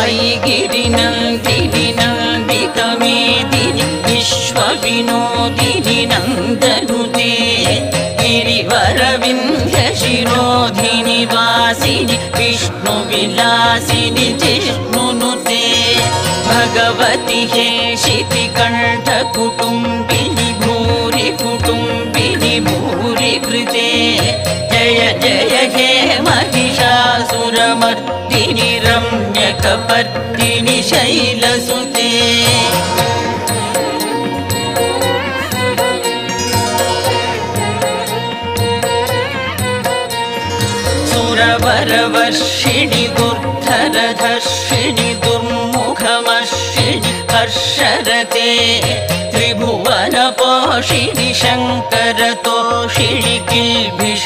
वैगिरिनन्दिनि नन्दितमेदिनि विश्वविनोदिनि नन्दनुते गिरिवरविन्ध्यशिरोधिनि वासिनि विष्णुविलासिनि जिष्णुनुते भगवति हे शितिकण्ठकुटुम्बिनि भूरि कुटुम्बिनि भूरि कृते जय जय हे महिषासुरमर्दिनि रम्यकपर्दिनि शैलसुते सुरवरवर्षिणि दुर्धरधर्षिणि दुर्मुखमर्षिणि हर्षरते त्रिभुवनपोषिणि शङ्करतोषिणि किल्बिष